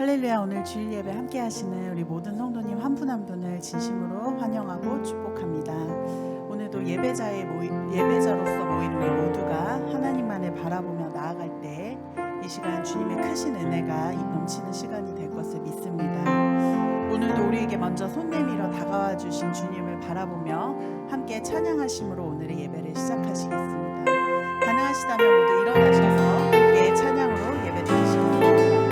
할렐루야. 오늘 주일 예배 함께 하시는 우리 모든 성도님 한 분 한 분을 진심으로 환영하고 축복합니다. 오늘도 예배자로서 모인 우리 모두가 하나님만을 바라보며 나아갈 때 이 시간 주님의 크신 은혜가 넘치는 시간이 될 것을 믿습니다. 오늘도 우리에게 먼저 손 내밀어 다가와 주신 주님을 바라보며 함께 찬양하심으로 오늘의 예배를 시작하시겠습니다. 가능하시다면 모두 일어나셔서 함께 찬양으로 예배 드리시겠습니다.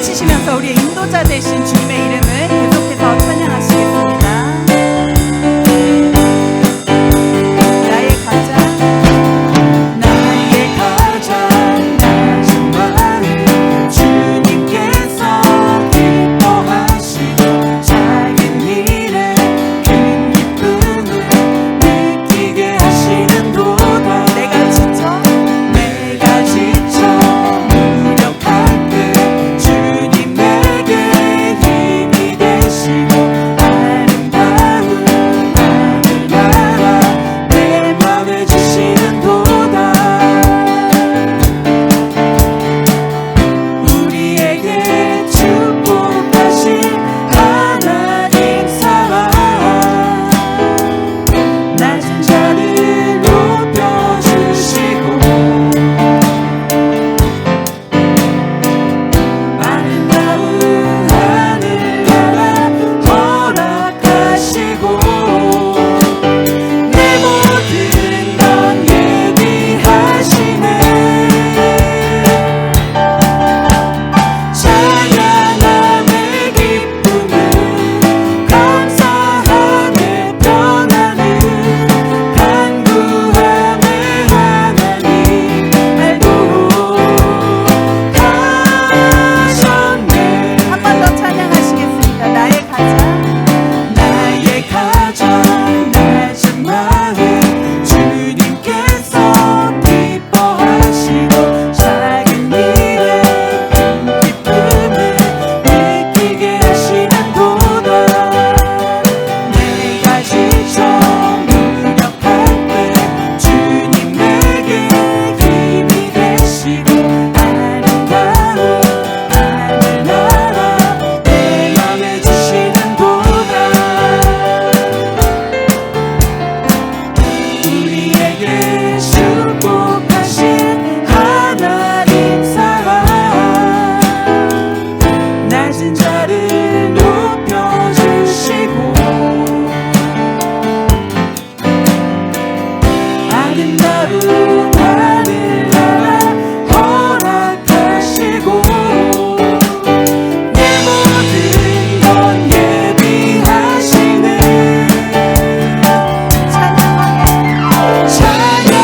치시면서 우리의 인도자 되신 주님의 이름을 계속해서 찬양하시겠습니다. 힘이 내게 축복하신 하나님 사랑 낮은 자를 높여주시고 아름다운 하늘나라 허락하시고 내 모든 것 예비하시는 찬양하게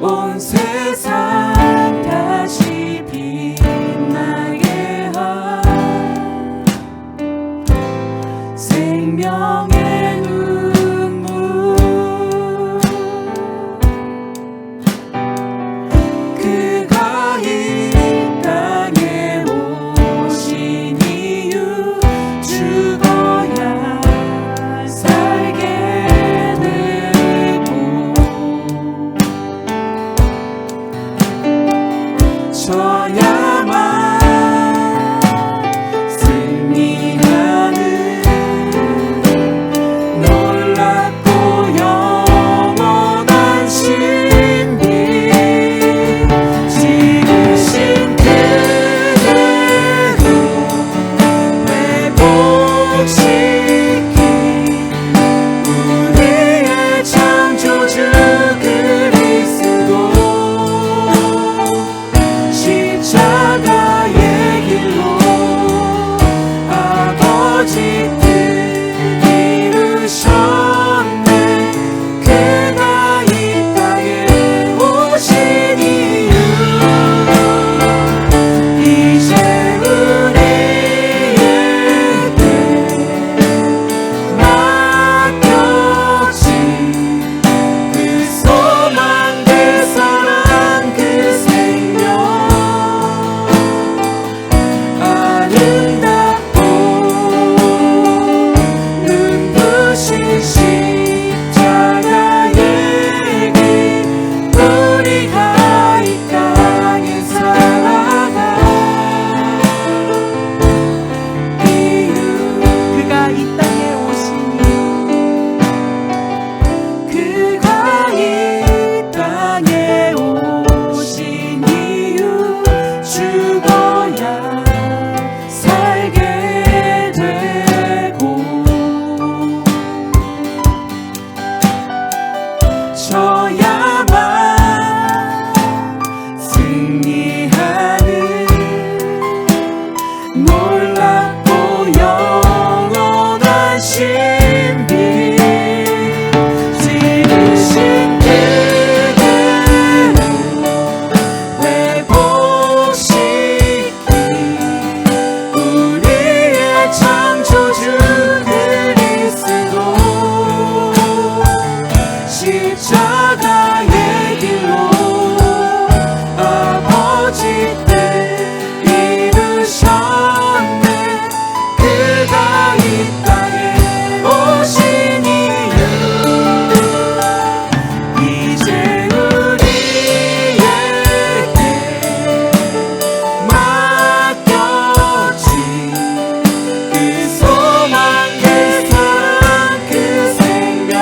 온 세상 다시 빛나게 한 생명의 눈물 그가 이 땅에 오신 이유 죽어야 살게 되고 저야만 승리하는 놀랍고 영원한 신비 지으신 그대로 회복시킨 우리의 창조주 그리스도 십자가의 길로 아버지 뜻 이루셨네 그가 이 땅에 오신 이유 이제 우리에게 맡겨진 그 소망 그 사랑 그 생명 아름답고 눈부신 십자가의 길 우리가 이 땅에 살아가 이유 그가 이 땅에 오신 이유 그가 이 땅에 오신 이유 죽어야 살게 되고 저야만 승리하는 놀랍고 영원한 신비 지으신 그대로 회복시킨 우리의 창조주 그리스도 십자가의 길로 아버지 뜻 이루셨네 그가 이 땅에 오신 이유 이제 우리에게 맡겨진 그 소망 그 사랑 그 생명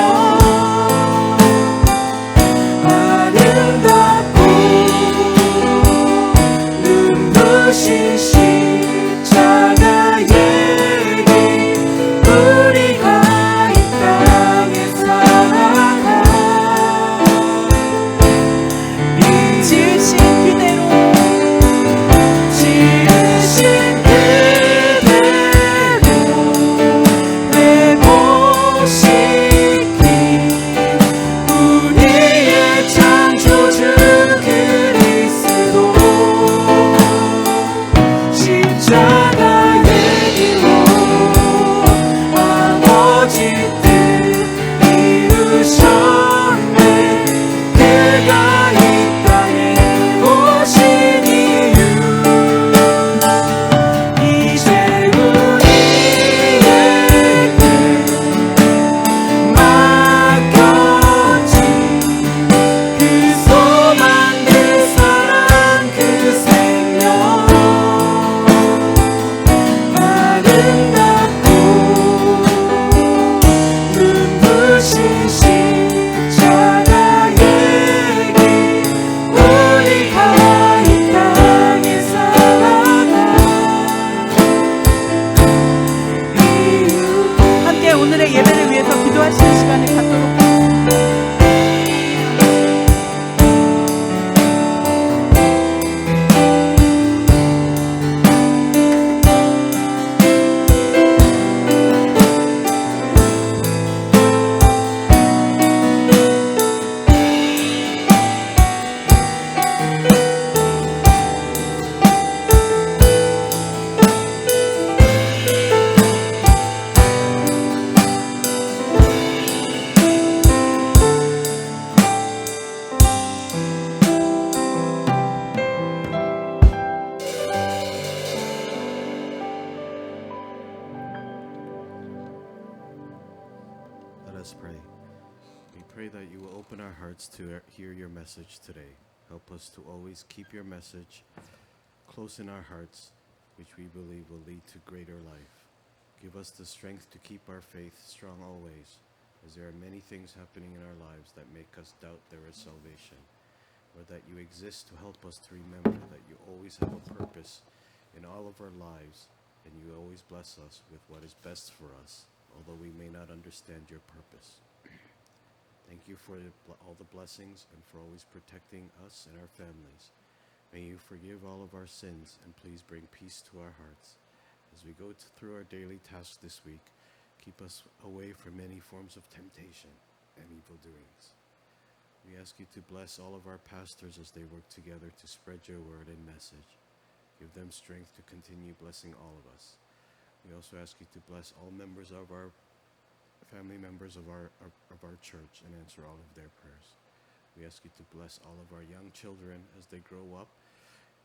pray that you will open our hearts to hear your message today. Help us to always keep your message close in our hearts, which we believe will lead to greater life. Give us the strength to keep our faith strong always, as there are many things happening in our lives that make us doubt there is salvation, or that you exist to help us to remember that you always have a purpose in all of our lives, and you always bless us with what is best for us, although we may not understand your purpose. Thank you for all the blessings and for always protecting us and our families. May you forgive all of our sins and please bring peace to our hearts. As we go through our daily tasks this week, keep us away from any forms of temptation and evil doings. We ask you to bless all of our pastors as they work together to spread your word and message. Give them strength to continue blessing all of us. We also ask you to bless all members of our family members of our church and answer all of their prayers. We ask you to bless all of our young children as they grow up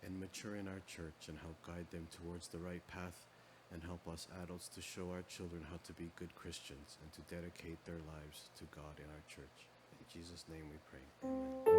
and mature in our church and help guide them towards the right path, and help us adults to show our children how to be good Christians and to dedicate their lives to God in our church. In Jesus' name we pray. Amen.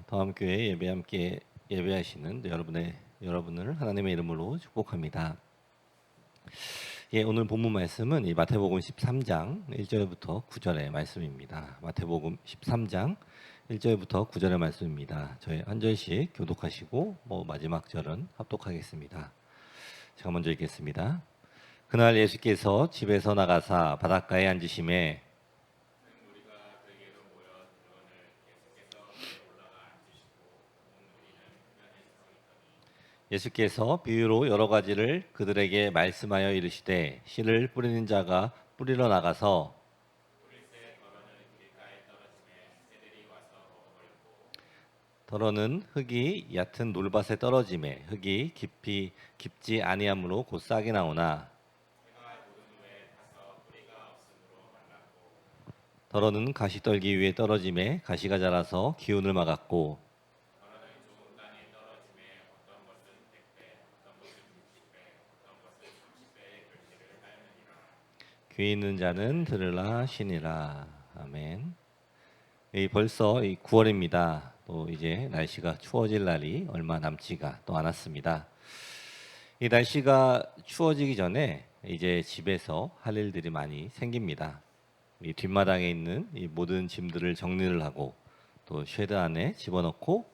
다음교회 예배 함께 예배하시는 여러분을 하나님의 이름으로 축복합니다. 오늘 본문 말씀은 이 마태복음 13장 1절부터 9절의 말씀입니다. 마태복음 13장 1절부터 9절의 말씀입니다. 저희 한 절씩 교독하시고 마지막 절은 합독하겠습니다. 제가 먼저 읽겠습니다. 그날 예수께서 집에서 나가사 바닷가에 앉으심에 예수께서 비유로 여러 가지를 그들에게 말씀하여 이르시되 씨를 뿌리는 자가 뿌리러 나가서 더러는 흙이 얕은 놀밭에 떨어짐에 흙이 깊지 아니하므로 곧 싹이 나오나 더러는 가시떨기 위에 떨어짐에 가시가 자라서 기운을 막았고 귀 있는 자는 들으라 하시니라. 아멘. 벌써 9월입니다. 또 이제 날씨가 추워질 날이 얼마 남지가 또 않았습니다. 이 날씨가 추워지기 전에 이제 집에서 할 일들이 많이 생깁니다. 이 뒷마당에 있는 이 모든 짐들을 정리를 하고 또 쉐드 안에 집어넣고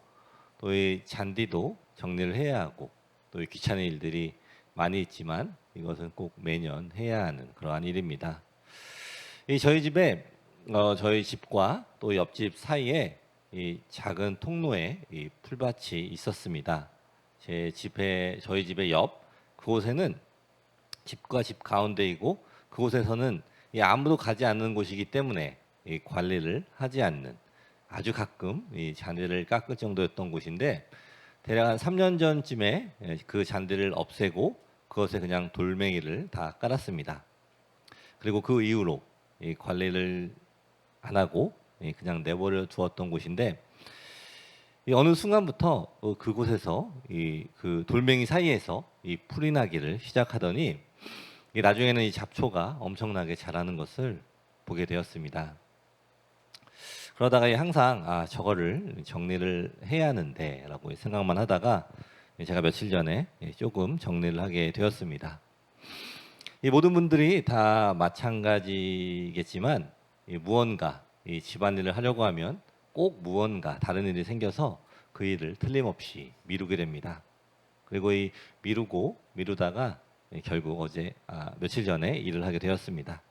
또 이 잔디도 정리를 해야 하고 또 이 귀찮은 일들이 많이 있지만 이것은 꼭 매년 해야 하는 그러한 일입니다. 저희 집과 또 옆집 사이에 이 작은 통로에 이 풀밭이 있었습니다. 저희 집의 옆 그곳에는 집과 집 가운데이고 그곳에서는 아무도 가지 않는 곳이기 때문에 이 관리를 하지 않는 아주 가끔 이 잔디를 깎을 정도였던 곳인데 대략 한 3년 전쯤에 그 잔디를 없애고 그것에 그냥 돌멩이를 다 깔았습니다. 그리고 그 이후로 이 관리를 안 하고 그냥 내버려 두었던 곳인데 어느 순간부터 그곳에서 그 돌멩이 사이에서 이 풀이 나기를 시작하더니 나중에는 이 잡초가 엄청나게 자라는 것을 보게 되었습니다. 그러다가 항상 저거를 정리를 해야 하는데 라고 생각만 하다가 제가 며칠 전에 조금 정리를 하게 되었습니다. 이 모든 분들이 다 마찬가지겠지만 무언가 이 집안일을 하려고 하면 꼭 무언가 다른 일이 생겨서 그 일을 틀림없이 미루게 됩니다. 그리고 미루다가 결국 며칠 전에 일을 하게 되었습니다.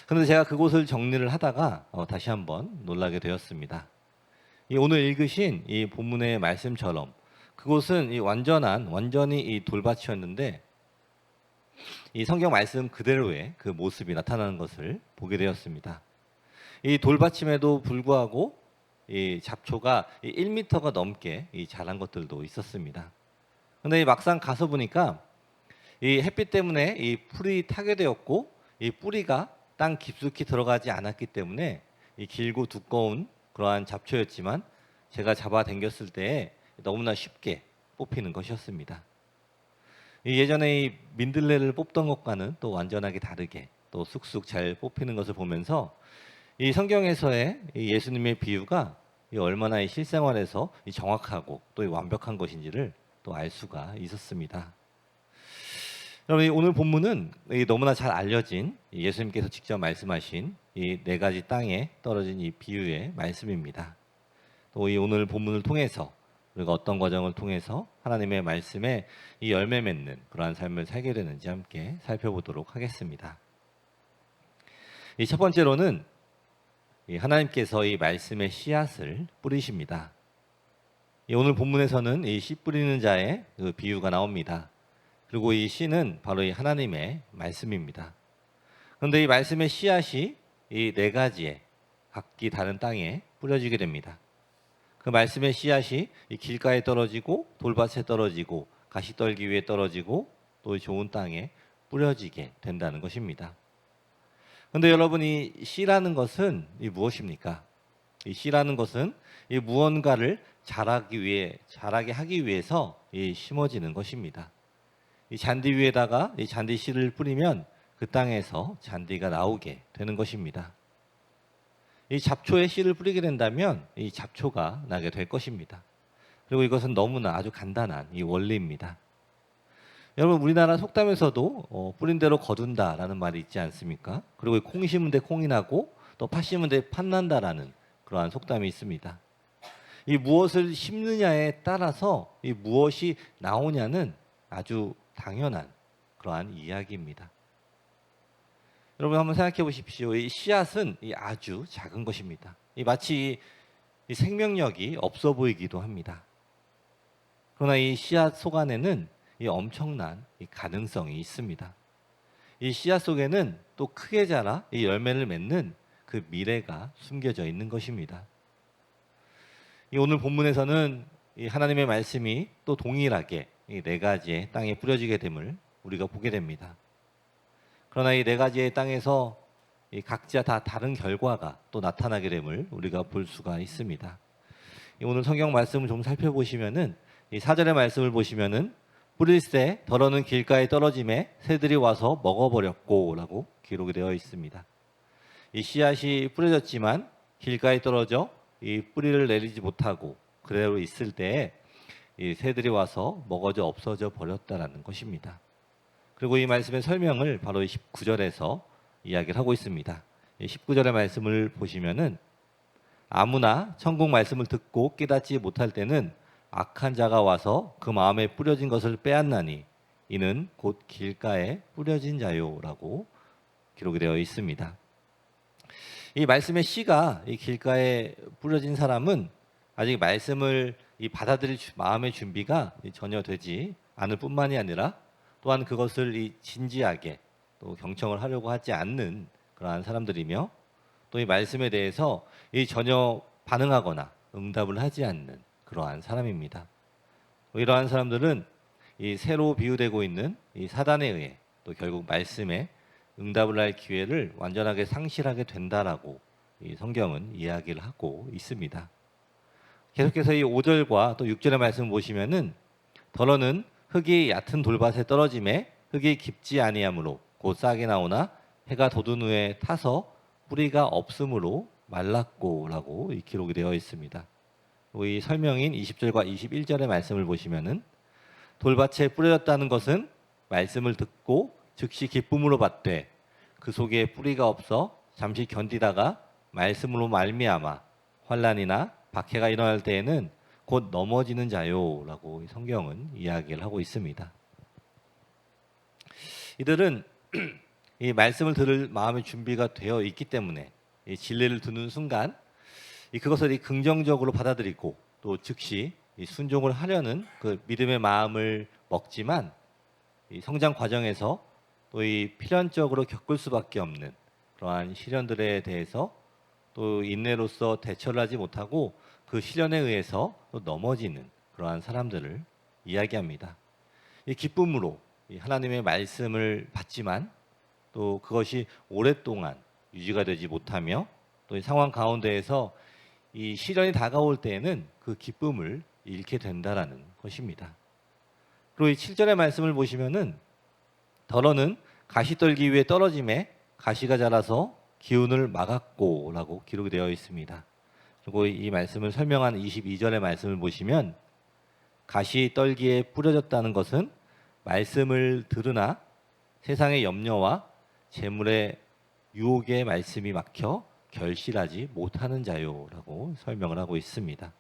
그런데 제가 그곳을 정리를 하다가 다시 한번 놀라게 되었습니다. 오늘 읽으신 이 본문의 말씀처럼 그곳은 완전히 이 돌밭이었는데 이 성경 말씀 그대로의 그 모습이 나타나는 것을 보게 되었습니다. 이 돌받침에도 불구하고 이 잡초가 1m가 넘게 자란 것들도 있었습니다. 근데 막상 가서 보니까 이 햇빛 때문에 이 풀이 타게 되었고 이 뿌리가 땅 깊숙이 들어가지 않았기 때문에 이 길고 두꺼운 그러한 잡초였지만 제가 잡아 당겼을 때 너무나 쉽게 뽑히는 것이었습니다. 이 예전에 이 민들레를 뽑던 것과는 또 완전하게 다르게 또 쑥쑥 잘 뽑히는 것을 보면서 이 성경에서의 이 예수님의 비유가 이 얼마나 이 실생활에서 이 정확하고 또 이 완벽한 것인지를 또 알 수가 있었습니다. 여러분, 오늘 본문은 이 너무나 잘 알려진 예수님께서 직접 말씀하신 이 4가지 땅에 떨어진 이 비유의 말씀입니다. 또 이 오늘 본문을 통해서 우리가 어떤 과정을 통해서 하나님의 말씀에 이 열매 맺는 그러한 삶을 살게 되는지 함께 살펴보도록 하겠습니다. 이 첫 번째로는 이 하나님께서 이 말씀의 씨앗을 뿌리십니다. 이 오늘 본문에서는 이 씨 뿌리는 자의 그 비유가 나옵니다. 그리고 이 씨는 바로 이 하나님의 말씀입니다. 그런데 이 말씀의 씨앗이 이 4가지의 각기 다른 땅에 뿌려지게 됩니다. 그 말씀의 씨앗이 이 길가에 떨어지고 돌밭에 떨어지고 가시떨기 위에 떨어지고 또 좋은 땅에 뿌려지게 된다는 것입니다. 그런데 여러분, 이 씨라는 것은 이 무엇입니까? 이 씨라는 것은 이 무언가를 자라게 하기 위해서 이 심어지는 것입니다. 이 잔디 위에다가 이 잔디 씨를 뿌리면 그 땅에서 잔디가 나오게 되는 것입니다. 이 잡초에 씨를 뿌리게 된다면 이 잡초가 나게 될 것입니다. 그리고 이것은 너무나 아주 간단한 이 원리입니다. 여러분, 우리나라 속담에서도 뿌린 대로 거둔다라는 말이 있지 않습니까? 그리고 콩 심은 데 콩이 나고 또 팥 심은 데 팥 난다라는 그러한 속담이 있습니다. 이 무엇을 심느냐에 따라서 이 무엇이 나오냐는 아주 당연한 그러한 이야기입니다. 여러분, 한번 생각해 보십시오. 이 씨앗은 아주 작은 것입니다. 마치 이 생명력이 없어 보이기도 합니다. 그러나 이 씨앗 속 안에는 이 엄청난 이 가능성이 있습니다. 이 씨앗 속에는 또 크게 자라 이 열매를 맺는 그 미래가 숨겨져 있는 것입니다. 이 오늘 본문에서는 이 하나님의 말씀이 또 동일하게 이 4가지의 땅에 뿌려지게 됨을 우리가 보게 됩니다. 그러나 이 4가지의 땅에서 이 각자 다 다른 결과가 또 나타나게 됨을 우리가 볼 수가 있습니다. 이 오늘 성경 말씀을 좀 살펴보시면은 이 4절의 말씀을 보시면은 뿌릴새 덜어는 길가에 떨어짐에 새들이 와서 먹어버렸고라고 기록이 되어 있습니다. 이 씨앗이 뿌려졌지만 길가에 떨어져 이 뿌리를 내리지 못하고 그대로 있을 때에 이 새들이 와서 먹어져 없어져 버렸다라는 것입니다. 그리고 이 말씀의 설명을 바로 19절에서 이야기를 하고 있습니다. 19절의 말씀을 보시면은 아무나 천국 말씀을 듣고 깨닫지 못할 때는 악한 자가 와서 그 마음에 뿌려진 것을 빼앗나니 이는 곧 길가에 뿌려진 자요라고 기록이 되어 있습니다. 이 말씀의 씨가 이 길가에 뿌려진 사람은 아직 말씀을 이 받아들일 마음의 준비가 전혀 되지 않을 뿐만이 아니라 또한 그것을 이 진지하게 또 경청을 하려고 하지 않는 그러한 사람들이며 또 이 말씀에 대해서 이 전혀 반응하거나 응답을 하지 않는 그러한 사람입니다. 이러한 사람들은 이 새로 비유되고 있는 이 사단에 의해 또 결국 말씀에 응답을 할 기회를 완전하게 상실하게 된다라고 이 성경은 이야기를 하고 있습니다. 계속해서 이 5절과 또 6절의 말씀을 보시면은 더러는 흙이 얕은 돌밭에 떨어짐에 흙이 깊지 아니하므로 곧 싹이 나오나 해가 돋은 후에 타서 뿌리가 없으므로 말랐고라고 이 기록이 되어 있습니다. 이 설명인 20절과 21절의 말씀을 보시면은 돌밭에 뿌려졌다는 것은 말씀을 듣고 즉시 기쁨으로 받되 그 속에 뿌리가 없어 잠시 견디다가 말씀으로 말미암아 환난이나 박해가 일어날 때에는 곧 넘어지는 자요라고 성경은 이야기를 하고 있습니다. 이들은 이 말씀을 들을 마음의 준비가 되어 있기 때문에 이 진리를 듣는 순간 그것을 긍정적으로 받아들이고 또 즉시 순종을 하려는 그 믿음의 마음을 먹지만 이 성장 과정에서 또 이 필연적으로 겪을 수밖에 없는 그러한 시련들에 대해서 또 인내로서 대처를 하지 못하고 그 시련에 의해서 또 넘어지는 그러한 사람들을 이야기합니다. 이 기쁨으로 이 하나님의 말씀을 받지만 또 그것이 오랫동안 유지가 되지 못하며 또 이 상황 가운데에서 이 시련이 다가올 때에는 그 기쁨을 잃게 된다라는 것입니다. 그리고 이 7절의 말씀을 보시면은 더러는 가시떨기 위에 떨어짐에 가시가 자라서 기운을 막았고라고 기록이 되어 있습니다. 그리고 이 말씀을 설명한 22절의 말씀을 보시면 가시떨기에 뿌려졌다는 것은 말씀을 들으나 세상의 염려와 재물의 유혹의 말씀이 막혀 결실하지 못하는 자요라고 설명을 하고 있습니다.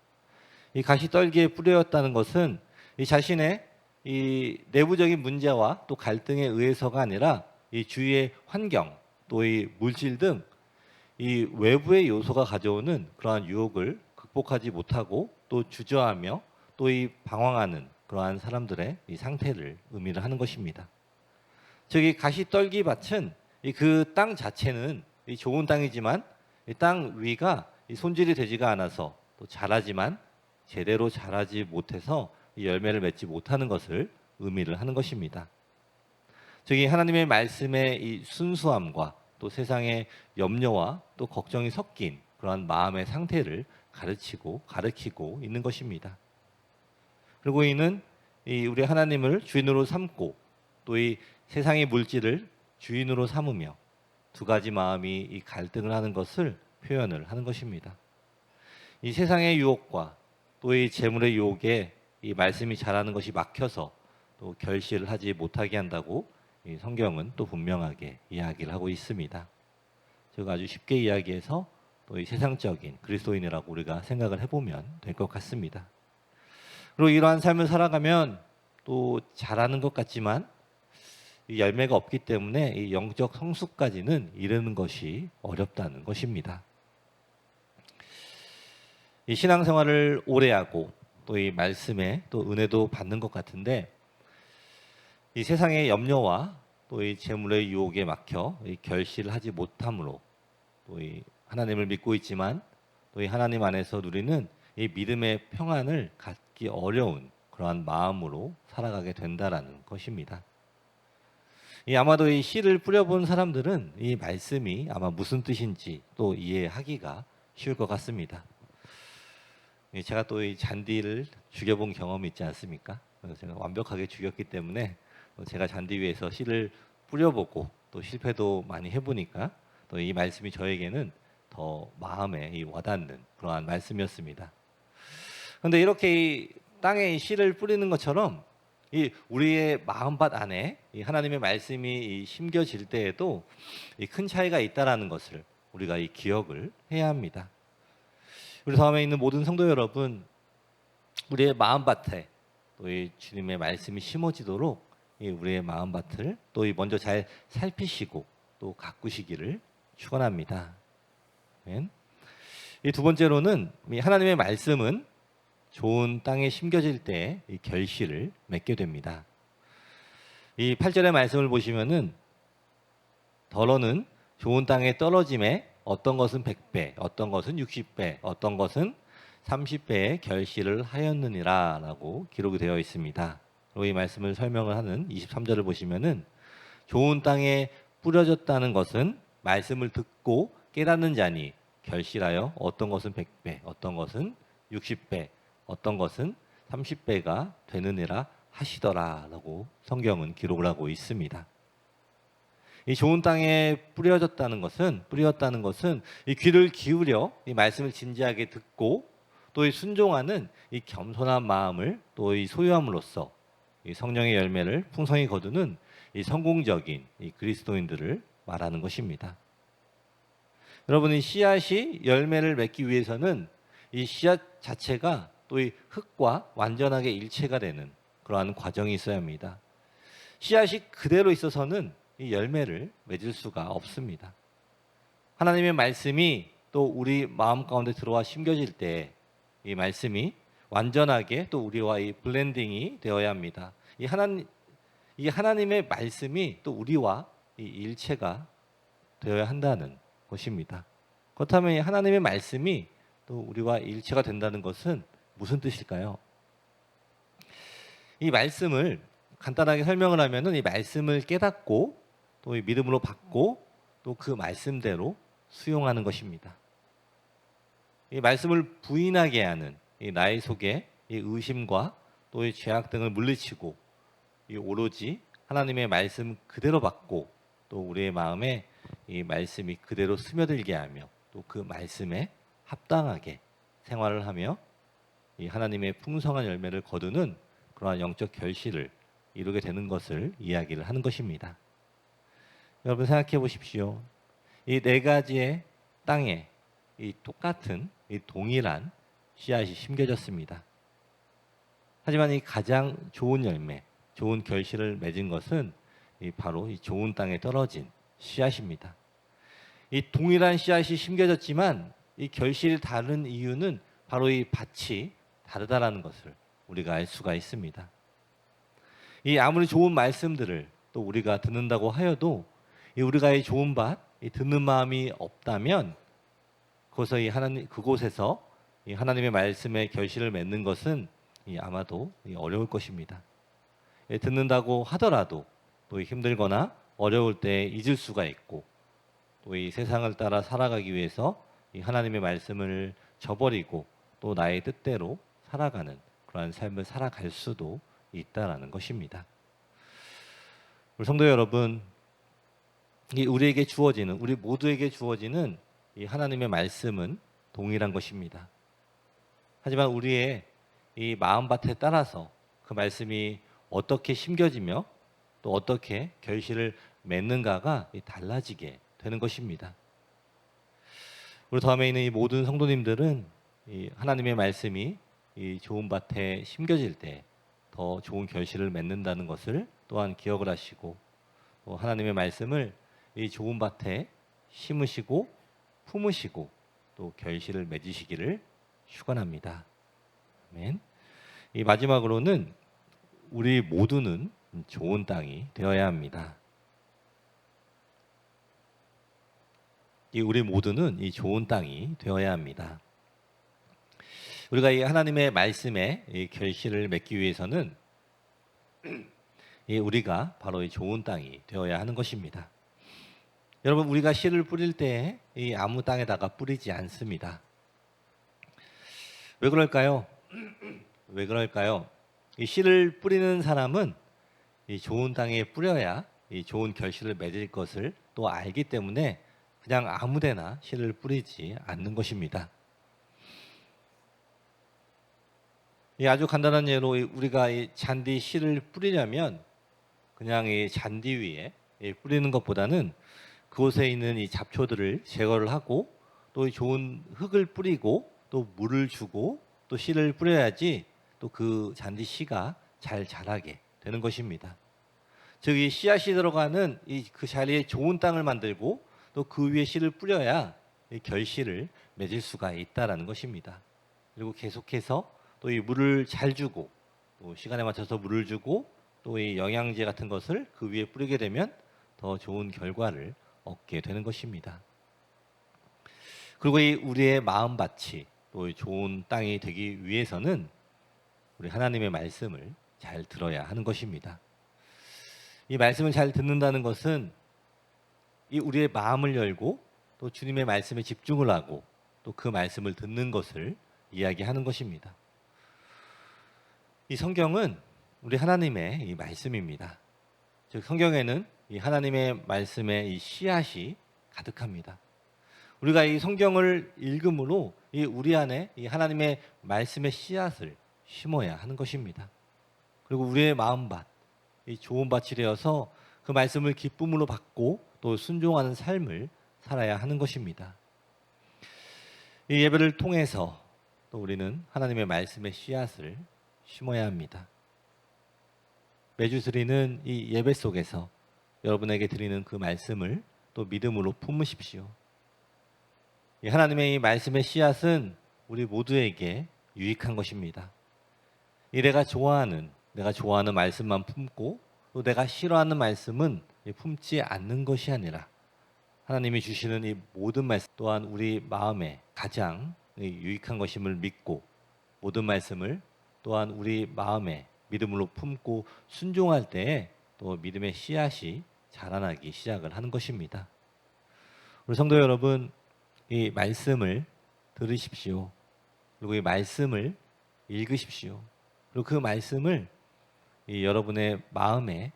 이 가시떨기에 뿌려졌다는 것은 이 자신의 이 내부적인 문제와 또 갈등에 의해서가 아니라 이 주위의 환경 또 이 물질 등 이 외부의 요소가 가져오는 그러한 유혹을 극복하지 못하고 또 주저하며 또 이 방황하는 그러한 사람들의 이 상태를 의미를 하는 것입니다. 즉 이 가시떨기 밭은 그 땅 자체는 이 좋은 땅이지만 이 땅 위가 이 손질이 되지가 않아서 또 자라지만 제대로 자라지 못해서 이 열매를 맺지 못하는 것을 의미를 하는 것입니다. 즉 이 하나님의 말씀의 이 순수함과 또 세상의 염려와 또 걱정이 섞인 그러한 마음의 상태를 가르치고 있는 것입니다. 그리고 이는 이 우리 하나님을 주인으로 삼고 또 이 세상의 물질을 주인으로 삼으며 두 가지 마음이 이 갈등을 하는 것을 표현을 하는 것입니다. 이 세상의 유혹과 또 이 재물의 유혹에 이 말씀이 자라는 것이 막혀서 또 결실을 하지 못하게 한다고 이 성경은 또 분명하게 이야기를 하고 있습니다. 제가 아주 쉽게 이야기해서 또 이 세상적인 그리스도인이라고 우리가 생각을 해보면 될 것 같습니다. 그리고 이러한 삶을 살아가면 또 잘하는 것 같지만 이 열매가 없기 때문에 이 영적 성숙까지는 이르는 것이 어렵다는 것입니다. 이 신앙생활을 오래 하고 또 이 말씀에 또 은혜도 받는 것 같은데 이 세상의 염려와 또 이 재물의 유혹에 막혀 이 결실을 하지 못함으로 또 이 하나님을 믿고 있지만 또 이 하나님 안에서 누리는 이 믿음의 평안을 갖기 어려운 그러한 마음으로 살아가게 된다라는 것입니다. 이 아마도 이 씨를 뿌려본 사람들은 이 말씀이 아마 무슨 뜻인지 또 이해하기가 쉬울 것 같습니다. 제가 또 이 잔디를 죽여본 경험이 있지 않습니까? 그래서 제가 완벽하게 죽였기 때문에 제가 잔디 위에서 씨를 뿌려보고 또 실패도 많이 해보니까 또 이 말씀이 저에게는 더 마음에 이 와닿는 그러한 말씀이었습니다. 그런데 이렇게 이 땅에 이 씨를 뿌리는 것처럼 이 우리의 마음밭 안에 이 하나님의 말씀이 이 심겨질 때에도 이 큰 차이가 있다라는 것을 우리가 이 기억을 해야 합니다. 우리 다음에 있는 모든 성도 여러분, 우리의 마음밭에 또 이 주님의 말씀이 심어지도록 이 우리의 마음밭을 또 이 먼저 잘 살피시고 또 가꾸시기를 축원합니다. 이 두 번째로는 이 하나님의 말씀은 좋은 땅에 심겨질 때 이 결실을 맺게 됩니다. 이 8절의 말씀을 보시면은 더러는 좋은 땅에 떨어짐에 어떤 것은 100배, 어떤 것은 60배, 어떤 것은 30배의 결실을 하였느니라 라고 기록이 되어 있습니다. 그리고 이 말씀을 설명을 하는 23절을 보시면은 좋은 땅에 뿌려졌다는 것은 말씀을 듣고 깨닫는 자니 결실하여 어떤 것은 100배, 어떤 것은 60배, 어떤 것은 30배가 되느니라 하시더라 라고 성경은 기록을 하고 있습니다. 이 좋은 땅에 뿌려졌다는 것은 이 귀를 기울여 이 말씀을 진지하게 듣고 또 이 순종하는 이 겸손한 마음을 또 이 소유함으로써 이 성령의 열매를 풍성히 거두는 이 성공적인 이 그리스도인들을 말하는 것입니다. 여러분, 이 씨앗이 열매를 맺기 위해서는 이 씨앗 자체가 또 이 흙과 완전하게 일체가 되는 그러한 과정이 있어야 합니다. 씨앗이 그대로 있어서는 이 열매를 맺을 수가 없습니다. 하나님의 말씀이 또 우리 마음 가운데 들어와 심겨질 때 이 말씀이 완전하게 또 우리와 이 블렌딩이 되어야 합니다. 이 하나님의 말씀이 또 우리와 이 일체가 되어야 한다는 것입니다. 그렇다면 이 하나님의 말씀이 또 우리와 일치가 된다는 것은 무슨 뜻일까요? 이 말씀을 간단하게 설명을 하면은 이 말씀을 깨닫고 또 이 믿음으로 받고 또 그 말씀대로 수용하는 것입니다. 이 말씀을 부인하게 하는 이 나의 속에 이 의심과 또 이 죄악 등을 물리치고 이 오로지 하나님의 말씀 그대로 받고 또 우리의 마음에 이 말씀이 그대로 스며들게 하며 또 그 말씀에 합당하게 생활을 하며 이 하나님의 풍성한 열매를 거두는 그러한 영적 결실을 이루게 되는 것을 이야기를 하는 것입니다. 여러분 생각해 보십시오. 이 네 가지의 땅에 이 똑같은 이 동일한 씨앗이 심겨졌습니다. 하지만 이 가장 좋은 열매, 좋은 결실을 맺은 것은 바로 이 좋은 땅에 떨어진 씨앗입니다. 이 동일한 씨앗이 심겨졌지만 이 결실이 다른 이유는 바로 이 밭이 다르다라는 것을 우리가 알 수가 있습니다. 이 아무리 좋은 말씀들을 또 우리가 듣는다고 하여도 이 우리가 이 좋은 밭, 이 듣는 마음이 없다면 그곳에서 이 하나님의 말씀의 결실을 맺는 것은 아마도 어려울 것입니다. 듣는다고 하더라도 또 힘들거나 어려울 때 잊을 수가 있고 또 이 세상을 따라 살아가기 위해서 이 하나님의 말씀을 저버리고 또 나의 뜻대로 살아가는 그러한 삶을 살아갈 수도 있다라는 것입니다. 우리 성도 여러분, 우리에게 주어지는 우리 모두에게 주어지는 이 하나님의 말씀은 동일한 것입니다. 하지만 우리의 이 마음밭에 따라서 그 말씀이 어떻게 심겨지며 또 어떻게 결실을 맺는가가 달라지게 되는 것입니다. 우리 더함에 있는 이 모든 성도님들은 이 하나님의 말씀이 이 좋은 밭에 심겨질 때 더 좋은 결실을 맺는다는 것을 또한 기억을 하시고 또 하나님의 말씀을 이 좋은 밭에 심으시고 품으시고 또 결실을 맺으시기를 축원합니다. 아멘. 이 마지막으로는 우리 모두는 좋은 땅이 되어야 합니다. 우리 모두는 이 좋은 땅이 되어야 합니다. 우리가 이 하나님의 말씀에 이 결실을 맺기 위해서는 우리가 바로 이 좋은 땅이 되어야 하는 것입니다. 여러분, 우리가 씨를 뿌릴 때 이 아무 땅에다가 뿌리지 않습니다. 왜 그럴까요? 왜 그럴까요? 이 씨를 뿌리는 사람은 이 좋은 땅에 뿌려야 이 좋은 결실을 맺을 것을 또 알기 때문에 그냥 아무데나 씨를 뿌리지 않는 것입니다. 아주 간단한 예로 우리가 이 잔디 씨를 뿌리려면 그냥 이 잔디 위에 뿌리는 것보다는 그곳에 있는 이 잡초들을 제거를 하고 또 좋은 흙을 뿌리고 또 물을 주고 또 씨를 뿌려야지 또 그 잔디 씨가 잘 자라게 되는 것입니다. 즉 이 씨앗이 들어가는 그 자리에 좋은 땅을 만들고 또 그 위에 씨를 뿌려야 결실을 맺을 수가 있다라는 것입니다. 그리고 계속해서 또 이 물을 잘 주고 또 시간에 맞춰서 물을 주고 또 이 영양제 같은 것을 그 위에 뿌리게 되면 더 좋은 결과를 얻게 되는 것입니다. 그리고 우리의 마음밭이 또 좋은 땅이 되기 위해서는 우리 하나님의 말씀을 잘 들어야 하는 것입니다. 이 말씀을 잘 듣는다는 것은 우리의 마음을 열고 또 주님의 말씀에 집중을 하고 또 그 말씀을 듣는 것을 이야기하는 것입니다. 이 성경은 우리 하나님의 이 말씀입니다. 즉 성경에는 이 하나님의 말씀의 이 씨앗이 가득합니다. 우리가 이 성경을 읽음으로 우리 안에 이 하나님의 말씀의 씨앗을 심어야 하는 것입니다. 그리고 우리의 마음밭, 이 좋은 밭이 되어서 그 말씀을 기쁨으로 받고 또 순종하는 삶을 살아야 하는 것입니다. 이 예배를 통해서 또 우리는 하나님의 말씀의 씨앗을 심어야 합니다. 매주 드리는 이 예배 속에서 여러분에게 드리는 그 말씀을 또 믿음으로 품으십시오. 이 하나님의 이 말씀의 씨앗은 우리 모두에게 유익한 것입니다. 내가 좋아하는 말씀만 품고 또 내가 싫어하는 말씀은 품지 않는 것이 아니라 하나님이 주시는 이 모든 말씀 또한 우리 마음에 가장 유익한 것임을 믿고 모든 말씀을 또한 우리 마음에 믿음으로 품고 순종할 때에 또 믿음의 씨앗이 자라나기 시작을 하는 것입니다. 우리 성도 여러분, 이 말씀을 들으십시오. 그리고 이 말씀을 읽으십시오. 그리고 그 말씀을 이 여러분의 마음에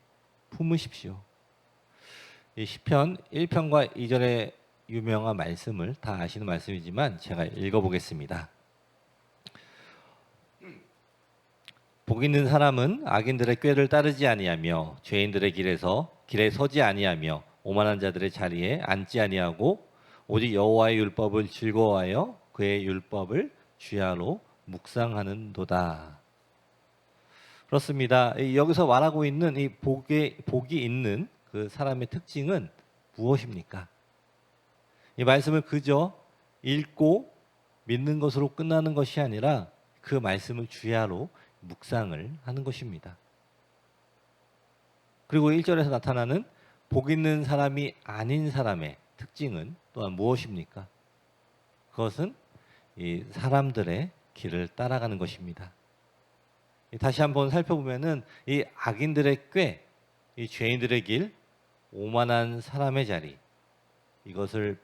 품으십시오. 이 시편 1편과 2절의 유명한 말씀을 다 아시는 말씀이지만 제가 읽어보겠습니다. 복 있는 사람은 악인들의 꾀를 따르지 아니하며 죄인들의 길에 서지 아니하며 오만한 자들의 자리에 앉지 아니하고 오직 여호와의 율법을 즐거워하여 그의 율법을 주야로 묵상하는도다. 그렇습니다. 여기서 말하고 있는 이 복이 있는 그 사람의 특징은 무엇입니까? 이 말씀을 그저 읽고 믿는 것으로 끝나는 것이 아니라 그 말씀을 주야로 묵상을 하는 것입니다. 그리고 1절에서 나타나는 복 있는 사람이 아닌 사람의 특징은 또한 무엇입니까? 그것은 이 사람들의 길을 따라가는 것입니다. 다시 한번 살펴보면은 이 악인들의 꾀, 이 죄인들의 길, 오만한 사람의 자리, 이것을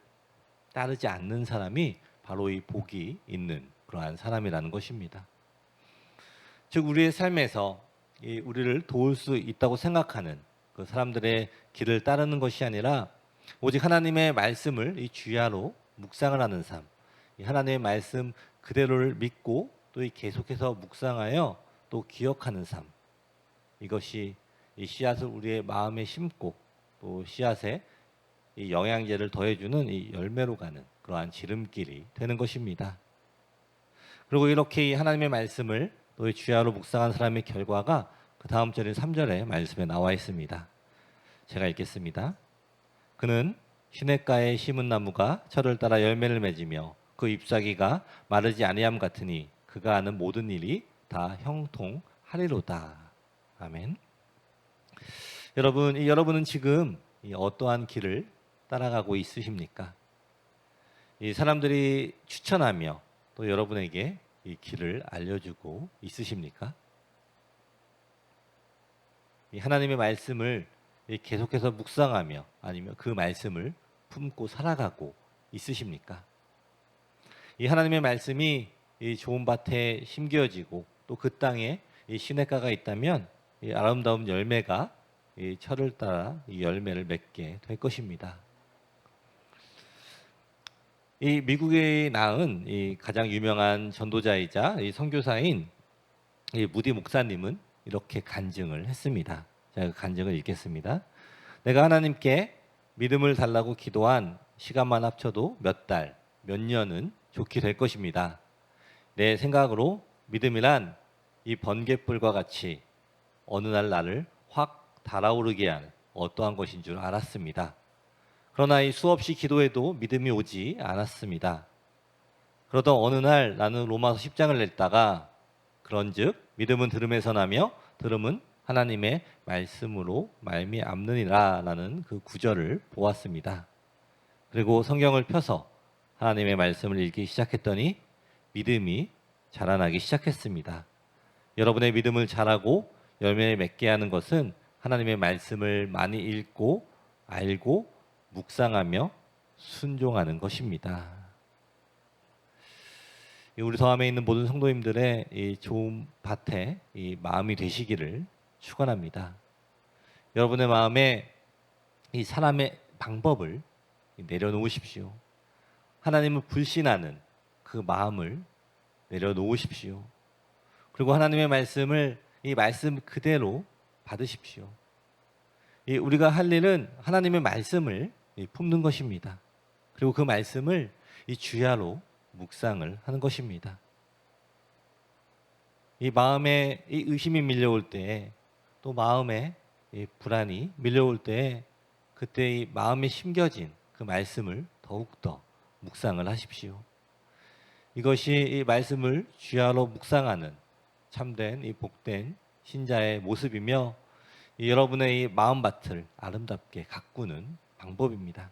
따르지 않는 사람이 바로 이 복이 있는 그러한 사람이라는 것입니다. 즉 우리의 삶에서 우리를 도울 수 있다고 생각하는 그 사람들의 길을 따르는 것이 아니라 오직 하나님의 말씀을 이 주야로 묵상을 하는 삶, 이 하나님의 말씀 그대로를 믿고 또 계속해서 묵상하여 또 기억하는 삶, 이것이 이 씨앗을 우리의 마음에 심고 또 씨앗에 이 영양제를 더해주는 이 열매로 가는 그러한 지름길이 되는 것입니다. 그리고 이렇게 이 하나님의 말씀을 또 이 주야로 묵상한 사람의 결과가 그 다음 절인 3절의 말씀에 나와 있습니다. 제가 읽겠습니다. 그는 시냇가에 심은 나무가 철을 따라 열매를 맺으며 그 잎사귀가 마르지 아니함 같으니 그가 하는 모든 일이 다 형통하리로다. 아멘. 여러분은 지금 어떠한 길을 따라가고 있으십니까? 이 사람들이 추천하며 또 여러분에게 이 길을 알려주고 있으십니까? 이 하나님의 말씀을 계속해서 묵상하며 아니면 그 말씀을 품고 살아가고 있으십니까? 이 하나님의 말씀이 이 좋은 밭에 심겨지고 또 그 땅에 이 시냇가가 있다면 이 아름다운 열매가 이 철을 따라 이 열매를 맺게 될 것입니다. 이 미국에 낳은 이 가장 유명한 전도자이자 이 선교사인 이 무디 목사님은 이렇게 간증을 했습니다. 제가 그 간증을 읽겠습니다. 내가 하나님께 믿음을 달라고 기도한 시간만 합쳐도 몇 달, 몇 년은 좋게 될 것입니다. 내 생각으로 믿음이란 이 번갯불과 같이 어느 날 나를 확 달아오르게 한 어떠한 것인 줄 알았습니다. 그러나 이 수없이 기도해도 믿음이 오지 않았습니다. 그러던 어느 날 나는 로마서 10장을 냈다가 그런즉 믿음은 들음에서 나며 들음은 하나님의 말씀으로 말미암느니라 라는 그 구절을 보았습니다. 그리고 성경을 펴서 하나님의 말씀을 읽기 시작했더니 믿음이 자라나기 시작했습니다. 여러분의 믿음을 자라고 열매를 맺게 하는 것은 하나님의 말씀을 많이 읽고 알고 묵상하며 순종하는 것입니다. 우리 더함에 있는 모든 성도님들의 이 좋은 밭에 이 마음이 되시기를 축원합니다. 여러분의 마음에 이 사람의 방법을 내려놓으십시오. 하나님을 불신하는 그 마음을 내려놓으십시오. 그리고 하나님의 말씀을 이 말씀 그대로 받으십시오. 우리가 할 일은 하나님의 말씀을 품는 것입니다. 그리고 그 말씀을 이 주야로 묵상을 하는 것입니다. 이 마음에 이 의심이 밀려올 때, 또 마음에 이 불안이 밀려올 때, 그때 이 마음에 심겨진 그 말씀을 더욱더 묵상을 하십시오. 이것이 이 말씀을 주야로 묵상하는 참된 이 복된 신자의 모습이며 여러분의 이 마음밭을 아름답게 가꾸는 방법입니다.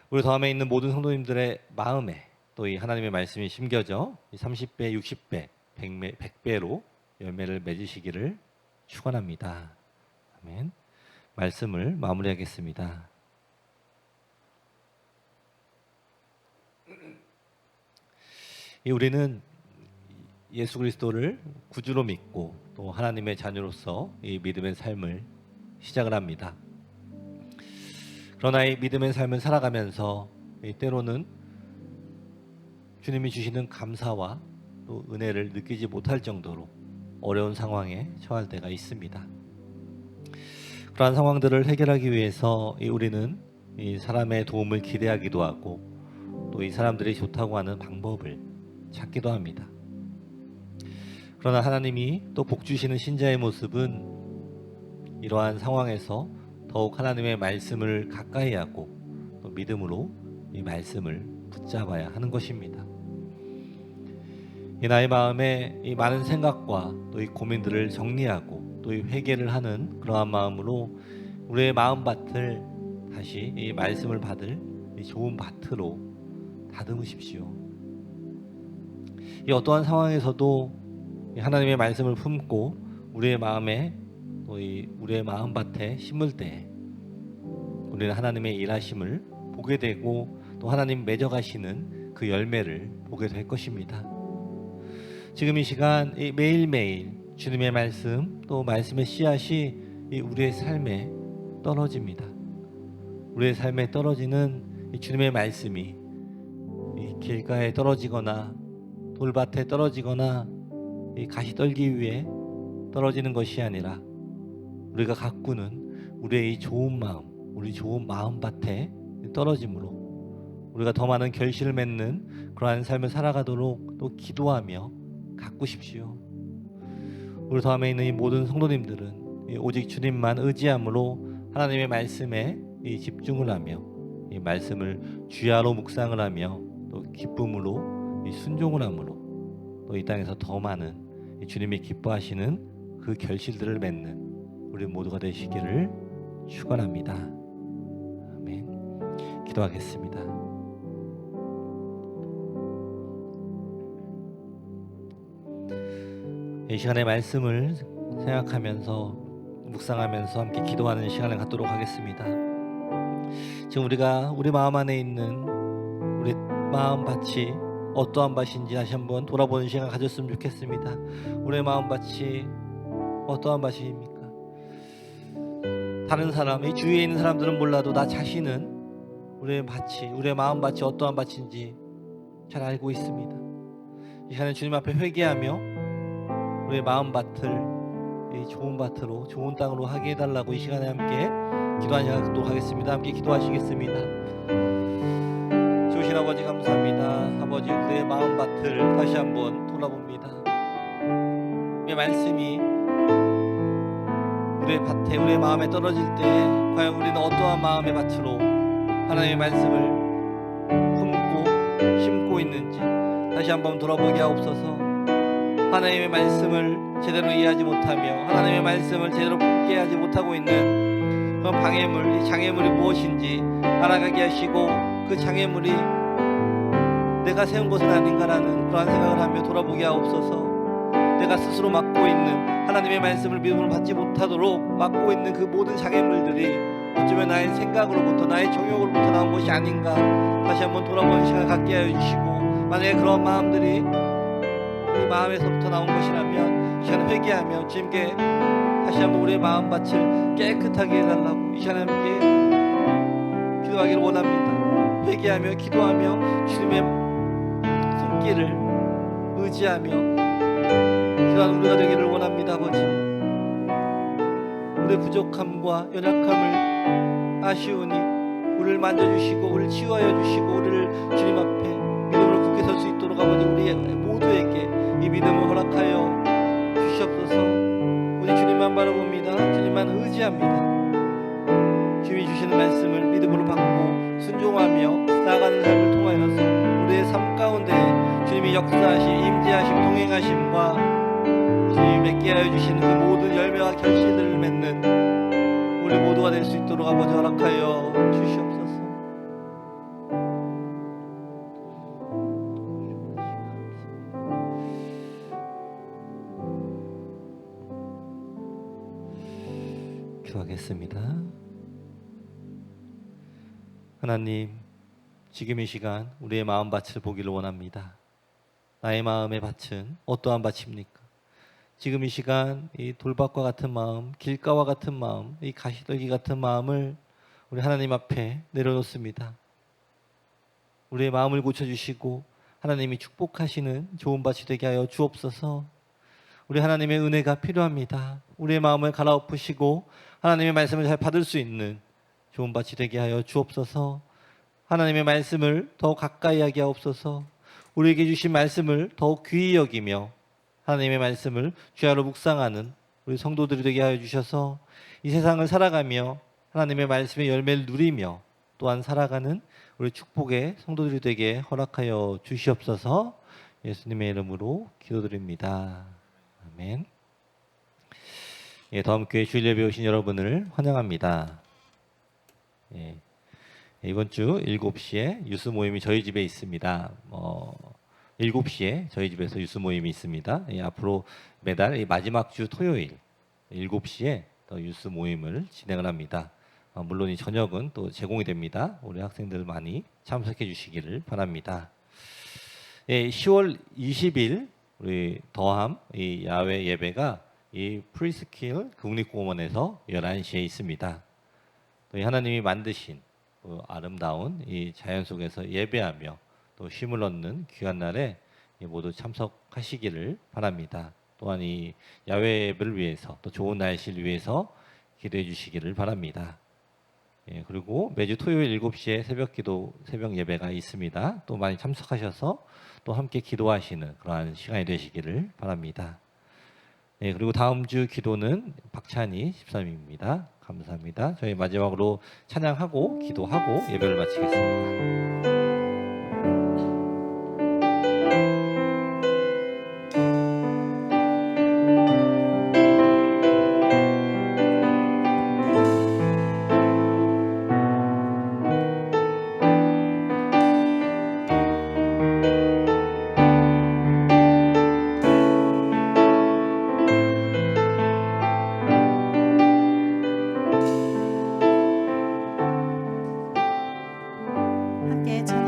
우리 더함에 있는 모든 성도님들의 마음에 또 이 하나님의 말씀이 심겨져 30배, 60배, 100배로 열매를 맺으시기를 축원합니다. 아멘. 말씀을 마무리하겠습니다. 우리는 예수 그리스도를 구주로 믿고 또 하나님의 자녀로서 이 믿음의 삶을 시작을 합니다. 그러나 이 믿음의 삶을 살아가면서 때로는 주님이 주시는 감사와 또 은혜를 느끼지 못할 정도로 어려운 상황에 처할 때가 있습니다. 그러한 상황들을 해결하기 위해서 우리는 이 사람의 도움을 기대하기도 하고 또 이 사람들이 좋다고 하는 방법을 찾기도 합니다. 그러나 하나님이 또 복 주시는 신자의 모습은 이러한 상황에서 더욱 하나님의 말씀을 가까이 하고 또 믿음으로 이 말씀을 붙잡아야 하는 것입니다. 이 나의 마음에 이 많은 생각과 또 이 고민들을 정리하고 또 이 회개를 하는 그러한 마음으로 우리의 마음밭을 다시 이 말씀을 받을 이 좋은 밭으로 다듬으십시오. 이 어떠한 상황에서도 하나님의 말씀을 품고 우리의 마음에 또 이 우리의 마음밭에 심을 때 우리는 하나님의 일하심을 보게 되고 또 하나님 맺어가시는 그 열매를 보게 될 것입니다. 지금 이 시간 매일매일 주님의 말씀 또 말씀의 씨앗이 우리의 삶에 떨어집니다. 우리의 삶에 떨어지는 주님의 말씀이 길가에 떨어지거나 돌밭에 떨어지거나 가시떨기 위에 떨어지는 것이 아니라 우리가 가꾸는 우리의 이 좋은 마음, 우리 좋은 마음밭에 떨어짐으로 우리가 더 많은 결실을 맺는 그러한 삶을 살아가도록 또 기도하며 가꾸십시오. 우리 더함에 있는 이 모든 성도님들은 오직 주님만 의지함으로 하나님의 말씀에 집중을 하며 이 말씀을 주야로 묵상을 하며 또 기쁨으로 순종을 함으로 또 이 땅에서 더 많은 주님이 기뻐하시는 그 결실들을 맺는 우리 모두가 되시기를 축원합니다. 아멘. 기도하겠습니다. 이 시간의 말씀을 생각하면서 묵상하면서 함께 기도하는 시간을 갖도록 하겠습니다. 지금 우리가 우리 마음 안에 있는 우리 마음밭이 어떠한 밭인지 다시 한번 돌아보는 시간 가졌으면 좋겠습니다. 우리의 마음밭이 어떠한 밭입니까? 다른 사람, 이 주위에 있는 사람들은 몰라도 나 자신은 우리의 밭이, 우리의 마음밭이 어떠한 밭인지 잘 알고 있습니다. 이 시간에 주님 앞에 회개하며 우리의 마음밭을 이 좋은 밭으로, 좋은 땅으로 하게 해달라고 이 시간에 함께 기도하는 시간 갖도록 하겠습니다. 함께 기도하시겠습니다. 주신 아버지 감사합니다. 아버지, 우리의 마음밭을 다시 한번 돌아봅니다. 우리의 말씀이 우리의 밭에, 우리의 마음에 떨어질 때 과연 우리는 어떠한 마음의 밭으로 하나님의 말씀을 품고 심고 있는지 다시 한번 돌아보게 하옵소서. 하나님의 말씀을 제대로 이해하지 못하며 하나님의 말씀을 제대로 품게 하지 못하고 있는 그런 방해물, 이 장애물이 무엇인지 알아가게 하시고 그 장애물이 내가 세운 것은 아닌가라는 그러한 생각을 하며 돌아보게 하옵소서. 내가 스스로 맡고 있는 하나님의 말씀을 믿음으로 받지 못하도록 맡고 있는 그 모든 장애물들이 어쩌면 나의 생각으로부터, 나의 정욕으로부터 나온 것이 아닌가 다시 한번 돌아보는 시간을 갖게 하여 주시고, 만약에 그런 마음들이 우리 마음에서부터 나온 것이라면 이 시간에 회개하며 주님께 다시 한번 우리의 마음밭을 깨끗하게 해달라고 이 시간에 함께 기도하기를 원합니다. 회개하며 기도하며 주님의 손길을 의지하며 기도하는 우리가 되기를 원합니다. 아버지, 우리의 부족함과 연약함을 아시오니 우리를 만져주시고 우리를 치유하여 주시고 우리를 주님 앞에 믿음으로 굳게 설 수 있도록 아버지 우리 모두에게 이 믿음을 허락하여 주시옵소서. 우리 주님만 바라봅니다. 주님만 의지합니다. 주님이 주시는 말씀을 믿음으로 받고 순종하며 나아가는 삶을 통하여서 우리의 삶 가운데 주님이 역사하심, 임재하심, 동행하심과 주님이 맺게 하여 주시는 그 모든 열매와 결실들을 맺는 우리 모두가 될 수 있도록 아버지 허락하여 주시옵소서. 기도하겠습니다. 하나님, 지금 이 시간 우리의 마음밭을 보기를 원합니다. 나의 마음의 밭은 어떠한 밭입니까? 지금 이 시간 이 돌밭과 같은 마음, 길가와 같은 마음, 이 가시떨기 같은 마음을 우리 하나님 앞에 내려놓습니다. 우리의 마음을 고쳐주시고 하나님이 축복하시는 좋은 밭이 되게 하여 주옵소서. 우리 하나님의 은혜가 필요합니다. 우리의 마음을 갈아엎으시고 하나님의 말씀을 잘 받을 수 있는 좋은 밭이 되게 하여 주옵소서. 하나님의 말씀을 더 가까이 하게 하옵소서. 우리에게 주신 말씀을 더욱 귀히 여기며 하나님의 말씀을 주야로 묵상하는 우리 성도들이 되게 하여 주셔서 이 세상을 살아가며 하나님의 말씀의 열매를 누리며 또한 살아가는 우리 축복의 성도들이 되게 허락하여 주시옵소서. 예수님의 이름으로 기도드립니다. 아멘. 예, 다음 교회 주일 예배 오신 여러분을 환영합니다. 예, 이번 주 7시에 유스 모임이 저희 집에 있습니다. 7시에 저희 집에서 유스 모임이 있습니다. 예, 앞으로 매달 이 마지막 주 토요일 7시에 더 유스 모임을 진행을 합니다. 물론 이 저녁은 또 제공이 됩니다. 우리 학생들 많이 참석해 주시기를 바랍니다. 예, 10월 20일 우리 더함 이 야외 예배가 이 프리스킬 국립공원에서 11시에 있습니다. 또 하나님이 만드신 그 아름다운 이 자연 속에서 예배하며 또 쉼을 얻는 귀한 날에 모두 참석하시기를 바랍니다. 또한 이 야외 예배를 위해서 또 좋은 날씨를 위해서 기도해 주시기를 바랍니다. 예, 그리고 매주 토요일 7시에 새벽기도 새벽 예배가 있습니다. 또 많이 참석하셔서 또 함께 기도하시는 그러한 시간이 되시기를 바랍니다. 예, 그리고 다음 주 기도는 박찬희 집사님입니다. 감사합니다. 저희 마지막으로 찬양하고 기도하고 예배를 마치겠습니다. 함께 찬양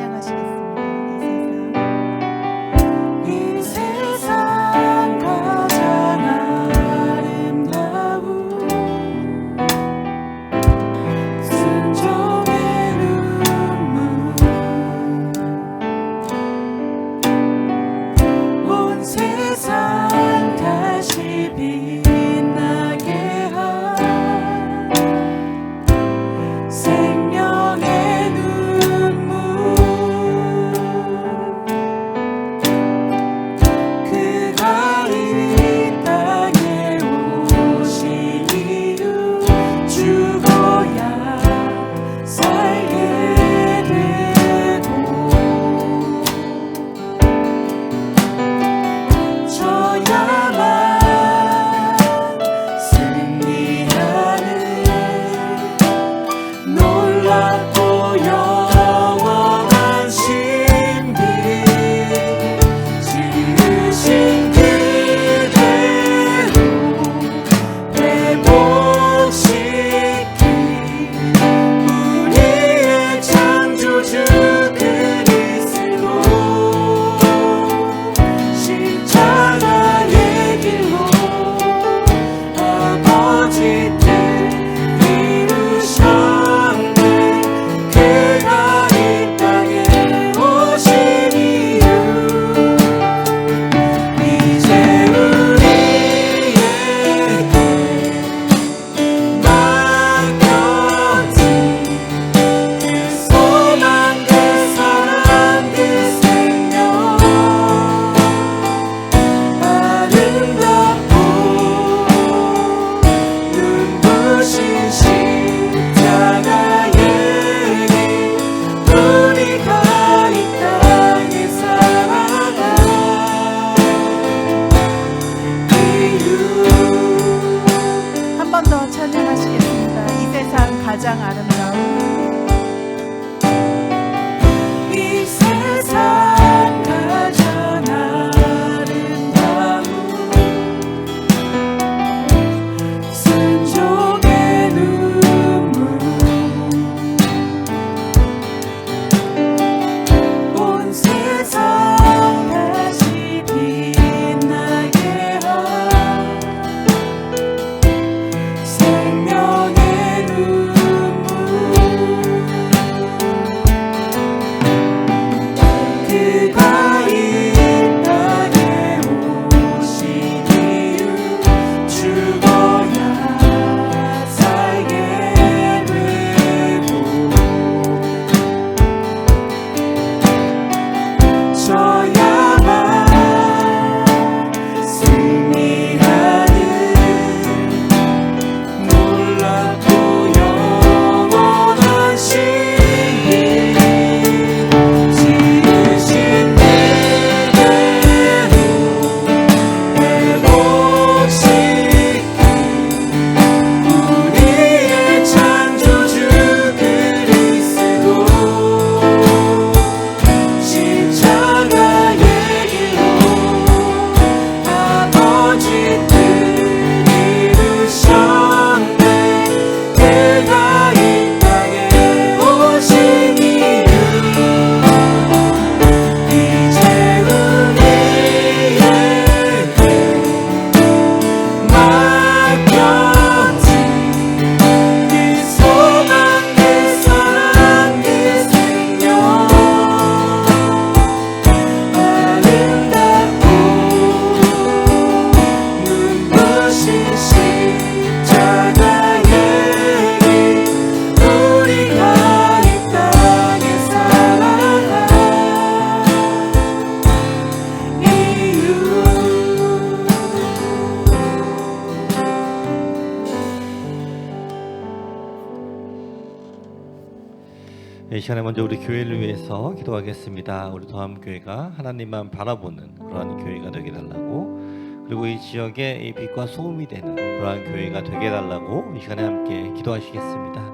이 시간에 먼저 우리 교회를 위해서 기도하겠습니다. 우리 도함교회가 하나님만 바라보는 그러한 교회가 되게 달라고, 그리고 이 지역에 이 빛과 소음이 되는 그러한 교회가 되게 달라고 이 시간에 함께 기도하시겠습니다.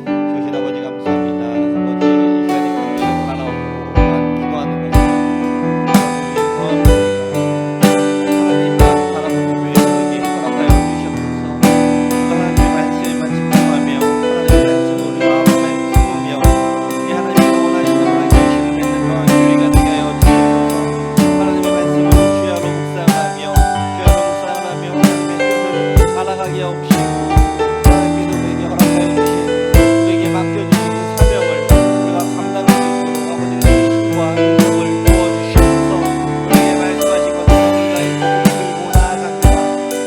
주신 아버지 감사합니다. 아버지 이 시간에 교회를 바라보고 또한 기도하는 것을 우리 도함교회가 하나님만 바라보는 교회에게 허락하여 주시옵소서. 하나님의 말씀에만 집중하며 하나님의 말씀을 우리 마음에 품으며 이 하나님의 원하시는 그런 결실을 맺는 그러한 교회가 되게 하여 주시옵소서. 하나님의 말씀을 주야로 묵상하며 하나님의 뜻을 알아가게 하옵시고, 하나님께서 우리에게 허락하여 주신 우리에게 맡겨주신 사명을 우리가 감당할 수 있도록 아버지의 힘과 능력을 부어주시옵소서. 우리에게 말씀하신 것을 우리가 이 복음을 들고 나아갑니다.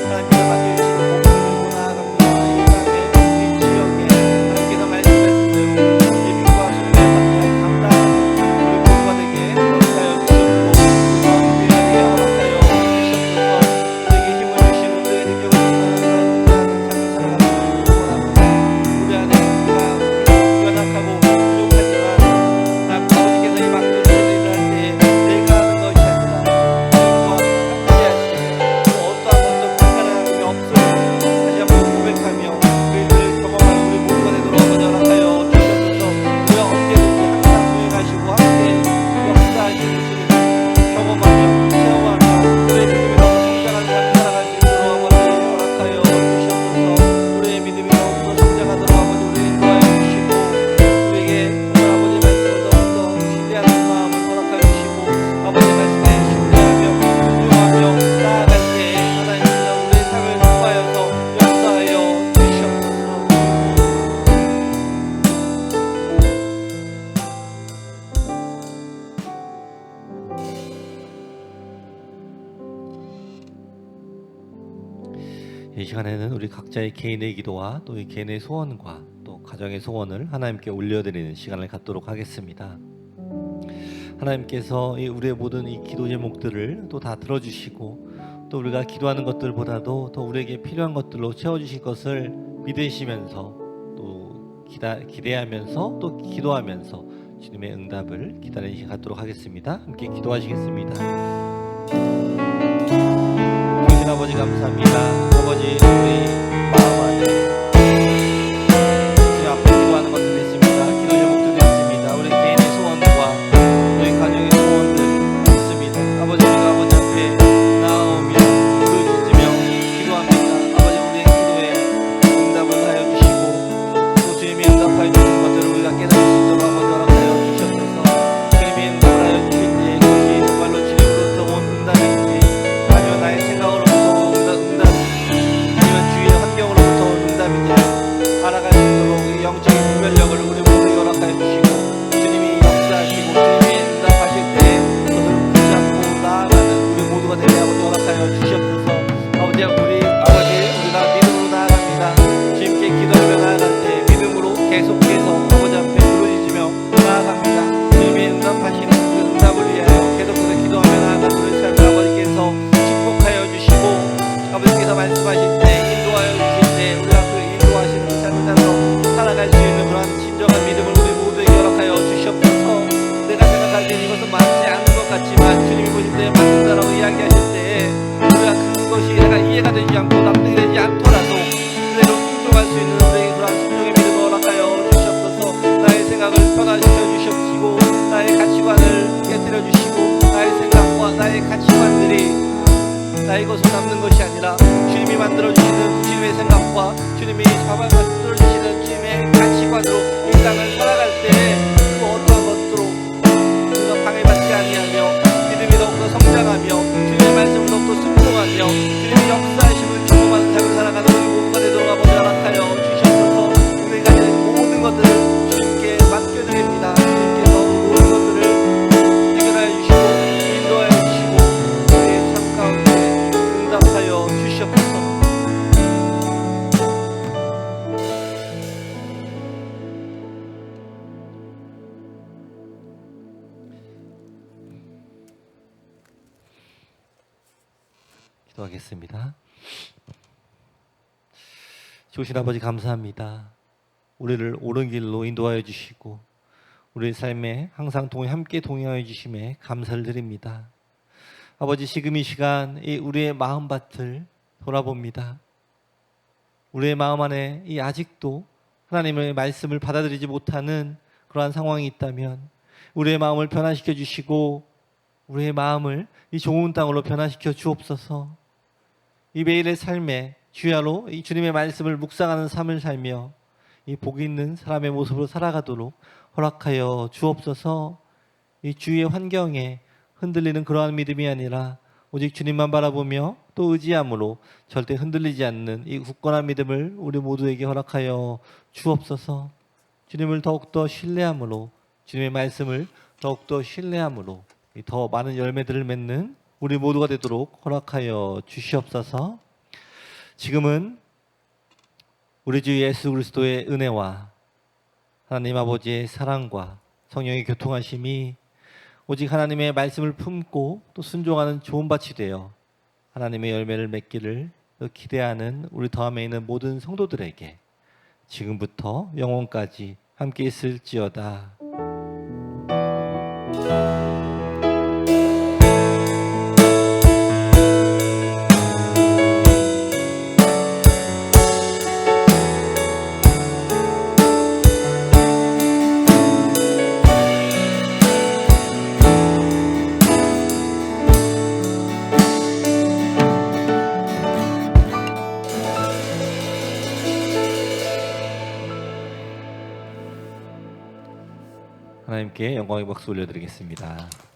하나님께서 맡겨주신 복음을 들고 나아갑니다. 이 땅에 이 지역에 하나님께서 말씀하신 대로 예비과 소리에 함께 감당하는 우리 모두가 되게 허락하여 주시옵고, 또한 교회가 되게 허락하여 주시옵소서. 우리에게 힘을 주시는 우리의 능력을 감당하는 삶을 살아가는 우리 원합니다. 우리 안에 우리가 연약하고 부족하지만 아버지께서 이 맡겨주신 일을 할 때에 내가 하는 것이 아니라 주님과 함께 하시되 또 어떠한 것도 불가능함이 없음을 다시 한번 고백하며 그 일을 경험하는 우리 모두가 되도록 아버지 허락하여 주시옵소서. 우리가 언제든지 항상 수행하시고 함께 역사하시는 주님을 경험하며 체험하며 우리의 믿음이 너무 성장한 삶을 살아갈 수 있도록 아버지 허락하여 주시옵소서. 우리의 믿음이 더욱더 성장하도록 아버지 우리 인도하여 주시고, 우리에게 정말 아버지 말씀을 더욱더 신뢰하는 마음을 허락하여 주시고, 아버지 말씀에 신뢰하며 순종하며 나아갈 때 하나님께서 우리의 삶을 통하여서 역사하여 주시옵소서. 이 시간에는 우리 각자의 개인의 기도와 또 이 개인의 소원과 또 가정의 소원을 하나님께 올려드리는 시간을 갖도록 하겠습니다. 하나님께서 이 우리의 모든 이 기도 제목들을 또 다 들어주시고, 또 우리가 기도하는 것들보다도 더 우리에게 필요한 것들로 채워주실 것을 믿으시면서 또 기대하면서 또 기도하면서 주님의 응답을 기다리는 시간 갖도록 하겠습니다. 함께 기도하시겠습니다. 주신 아버지 감사합니다. 아버지 우리 마음 안에 주님 앞에 기도하는 것들이 있습니다. 기도 제목들이 있습니다. 우리 개인의 소원과 우리 가정의 소원들 있습니다. 아버지 우리가 아버지 앞에 나아오며 부르짖으며 기도합니다. 아버지 우리의 기도에 응답을 하여 주시고, 또 주님이 응답하여 주신 것들을 우리가 깨달을 수 있도록 아버지 허락하여 주셨소서. 주님이 응답을 하여 주실 때 그것이 정말로 주님으로부터 온 응답인지 아니면 나의 생각으로부터 온 응답, 아니면 주위의 환경으로부터 온 응답인지 알아갈 수 있도록 이 영적인 분별력을 우리 모두에게 허락하여 주시고, 주님이 역사하시고 주님이 응답하실 때 그것을 붙잡고 나아가는 우리 모두가 되게 아버지 허락하여 주시옵소서. 아버지 우리가 믿음으로 나아갑니다. 주님께 기도하며 나아갈 때 믿음으로 계속해서 아버지 앞에 부르짖으며 나아갑니다. 주님이 응답하시는 그 응답을 위하여 계속해서 기도하며 나아가는 우리 삶을 아버지께서 축복하여 주시고, 아버지께서 말씀하실 때 인도하여 주실 때 우리가 그 인도하시는 그 삶을 따라서 살아갈 수 있는 그러한 진정한 믿음을 우리 모두에게 허락하여 주시옵소서. 내가 생각할 때 이것은 맞지 않는 것 같지만 주님이 보실 때 맞는다라고 이야기하실 때 우리가 그것이 내가 이해가 되지 않고 납득이 되지 않더라도 그대로 순종할 수 있는 우리에게 그러한 순종의 믿음을 허락하여 주시옵소서. 나의 생각을 변화시켜 주시옵시고, 나의 가치관을 깨뜨려 주시고, 나의 생각과 나의 가치관들이 나의 것으로 남는 것이 아니라 주님이 만들어주시는 주님의 생각과 주님이 만들어주시는 주님의 가치관으로 이 땅을 살아갈 때 그 어떠한 것으로 우리가 방해받지 아니하며 믿음이 더욱더 성장하며 주님의 말씀을 더욱더 순종하며 주님의 역사하심을 경험하는 삶을 살아가는 우리 모두가 되도록 아버지 허락하여 주시옵소서. 우리가 모든 것들을 주님께 맡겨드립니다. 주님께서 모든 것들을 해결하여 주시고 인도하여 주시고 우리의 삶 가운데 응답하여 주시옵소서. 기도하겠습니다. 좋으신 아버지 감사합니다. 우리를 옳은 길로 인도하여 주시고 우리의 삶에 항상 함께 동행하여 주심에 감사를 드립니다. 아버지, 지금 이 시간 이 우리의 마음밭을 돌아봅니다. 우리의 마음 안에 이 아직도 하나님의 말씀을 받아들이지 못하는 그러한 상황이 있다면 우리의 마음을 변화시켜 주시고 우리의 마음을 이 좋은 땅으로 변화시켜 주옵소서. 이 매일의 삶에 주야로 이 주님의 말씀을 묵상하는 삶을 살며 이 복 있는 사람의 모습으로 살아가도록 허락하여 주옵소서. 이 주위의 환경에 흔들리는 그러한 믿음이 아니라 오직 주님만 바라보며 또 의지함으로 절대 흔들리지 않는 이 굳건한 믿음을 우리 모두에게 허락하여 주옵소서. 주님을 더욱더 신뢰함으로 주님의 말씀을 더욱더 신뢰함으로 더 많은 열매들을 맺는 우리 모두가 되도록 허락하여 주시옵소서. 지금은 우리 주 예수 그리스도의 은혜와 하나님 아버지의 사랑과 성령의 교통하심이 오직 하나님의 말씀을 품고 또 순종하는 좋은 밭이 되어 하나님의 열매를 맺기를 기대하는 우리 더함에 있는 모든 성도들에게 지금부터 영원까지 함께 있을지어다. 하나님께 영광의 박수 올려드리겠습니다.